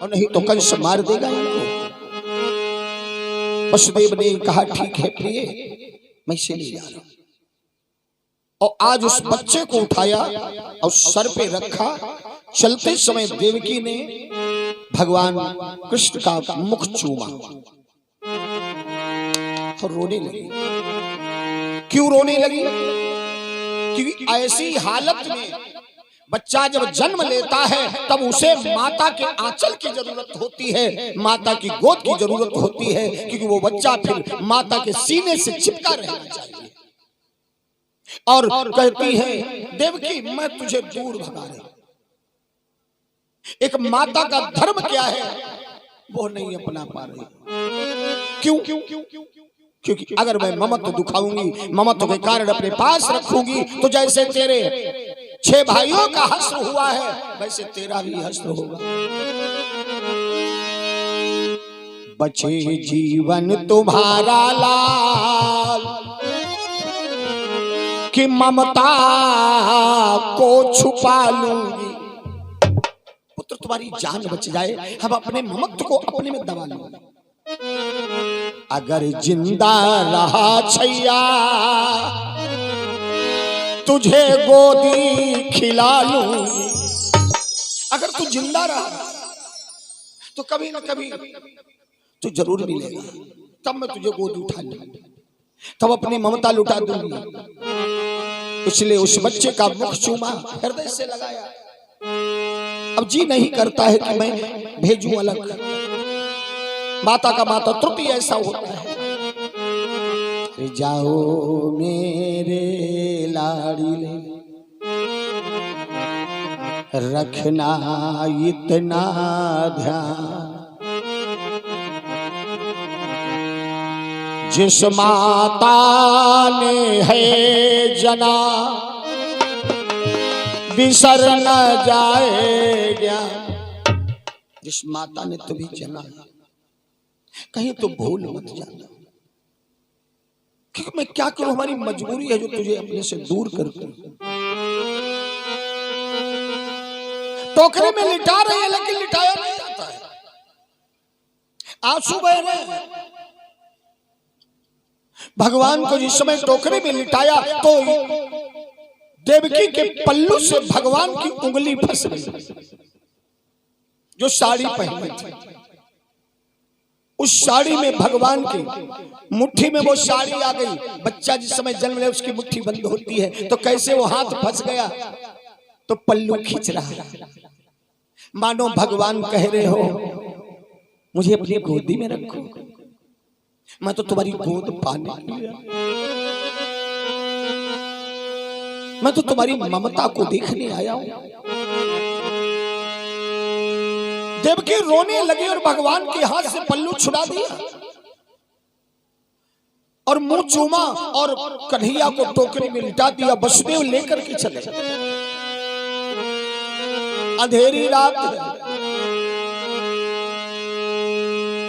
और नहीं तो कंस मार देगा इनको। वसुदेव ने कहा ठीक है प्रिय, मैं इसे ले जा रहा हूं। और आज उस बच्चे को उठाया और सर पे रखा। चलते समय देवकी ने भगवान कृष्ण का मुख चूमा और रोने लगी। क्यों रोने लगी? क्योंकि ऐसी हालत में बच्चा जब जन्म लेता है तब उसे माता के आंचल की जरूरत होती है, माता की गोद की जरूरत होती है, क्योंकि वो बच्चा फिर माता के सीने से चिपका रहना चाहिए। और कहती है देवकी मैं तुझे दूर भगा रही। एक माता का धर्म क्या है वो नहीं अपना पा रही। क्यों? क्योंकि अगर मैं ममत्व दुखाऊंगी, ममत्व के कारण अपने पास रखूंगी, तो जैसे तेरे 6 भाइयों का हश्र हुआ है वैसे तेरा भी हश्र होगा। बचे जीवन तुम्हारा लाल कि ममता को छुपा लूंगी। पुत्र तुम्हारी जान बच जाए, हम अपने ममत्व को अपने में दबा लूंगी। अगर जिंदा रहा छैया तुझे गोदी खिला लूंगी। अगर तू जिंदा रहा तो कभी ना कभी तू जरूर मिलेगा, तब मैं तुझे गोदी उठा लूंगी, तब अपनी ममता लुटा दूंगी। इसलिए उस बच्चे का मुख चूमा, हृदय से लगाया। अब जी नहीं करता है कि मैं भेजूं अलग। माता का माता त्रुटि ऐसा होता है। जाओ मेरे लाडले रखना इतना ध्यान, जिस माता ने है जना बिसर न जाए ज्ञान। जिस माता ने तुम्हें जना कहीं तो भूल मत जाना। क्योंकि मैं क्या करूं, हमारी मजबूरी है जो तुझे अपने से दूर करती। टोकरे में लिटा रहे हैं लेकिन लिटाया नहीं जाता है, आंसू बह रहे हैं। भगवान को जिस समय टोकरे में लिटाया तो देवकी के पल्लू से भगवान की उंगली फंस गई। जो साड़ी पहनी थी उस साड़ी में भगवान की मुट्ठी में वो साड़ी आ गई। बच्चा जिस समय जन्म ले उसकी मुट्ठी बंद होती है तो कैसे वो हाथ फंस गया तो पल्लू खींच रहा, मानो भगवान कह रहे हो मुझे अपनी गोदी में रखो, मैं तो तुम्हारी गोद पाने के लिए, मैं तो तुम्हारी ममता को देखने आया हूं। देवकी रोने लगी और भगवान के हाथ से पल्लू छुड़ा दिया और मुंह चूमा और कन्हैया को टोकरी में लिटा दिया। वसुदेव लेकर के चले। अंधेरी रात है,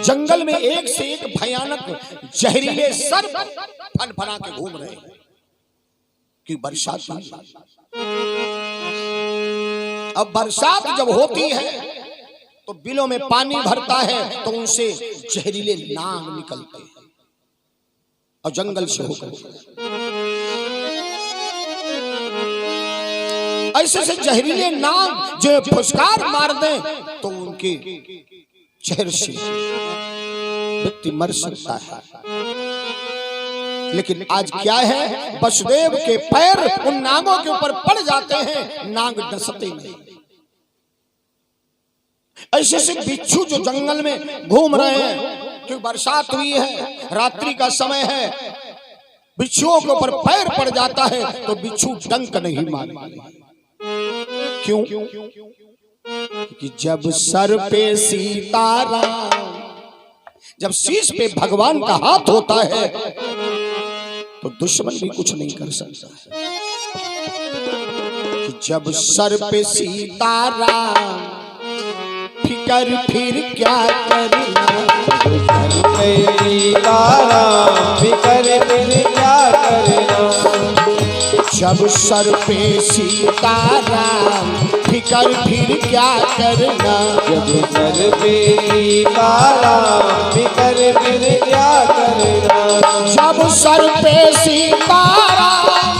जंगल में एक से एक भयानक जहरीले सर्प फनफना के घूम रहे हैं कि बरसात। अब बरसात जब होती है तो बिलों में पानी भरता है तो उनसे जहरीले नाग निकलते हैं और जंगल से होकर ऐसे से जहरीले नाग जो फुसकार मार दें तो उनके चेहरे से व्यक्ति मर सकता है। लेकिन आज क्या है, वसुदेव के पैर उन नागों के ऊपर पड़ जाते हैं, नाग डसते नहीं। ऐसे से बिच्छू जो जंगल में घूम रहे हैं, क्योंकि बरसात हुई है, रात्रि का समय है, बिच्छुओं के ऊपर पैर पड़ जाता है तो बिच्छू डंक नहीं मारते। क्यों? कि जब सर पे सीताराम, जब शीश पे भगवान का हाथ होता है तो दुश्मन भी कुछ नहीं कर सकता। कि जब सर पे सीताराम फिकर फिर क्या करना, फिकर फिर क्या करना, जब सर पे सीताराम फिकर फिर क्या करना। जब सर पे सीताराम फिकर फिर क्या करना। जब सर पे सीताराम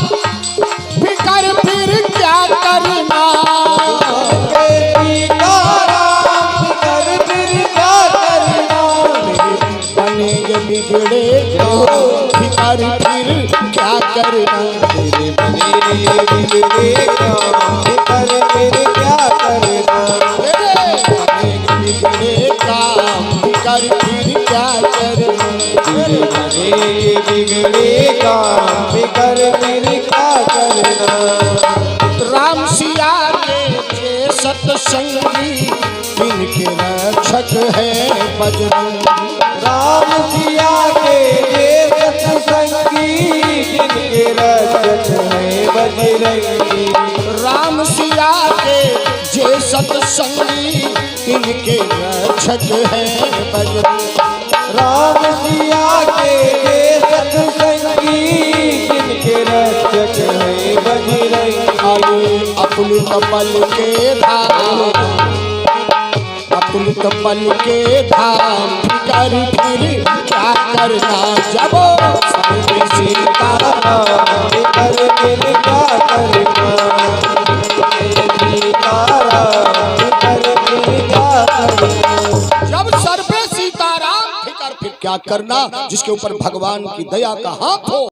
फिकर फिर क्या करना। बनेगे बिगड़े फिकर फिर क्या करना। तेरे बने बिगड़े काम फिकर फिर क्या करना। बिगड़े काम फिकर फिर क्या करना। तेरे बने बिगड़े काम फिकर फिर क्या करना। राम सिया के सत्संगी इनके रक्षक है बजरंगी। राम सिया के ये सत्संगी जिनके रक्षक है बजरंगी। राम सिया के जे सत्संगी इनके रक्षक है बजरंगी। राम सिया के ये सत्संगी जिनके रक्षक है बजरंगी। अतुलित बल के धाम अतुलित बल के धाम फिकर फिर क्या करना। जब सर पे सीताराम फिकर फिर क्या करना। सीताराम फिकर फिर क्या करना। जब सर पे सीताराम फिकर फिर क्या करना। जिसके ऊपर भगवान की दया का हाथ हो।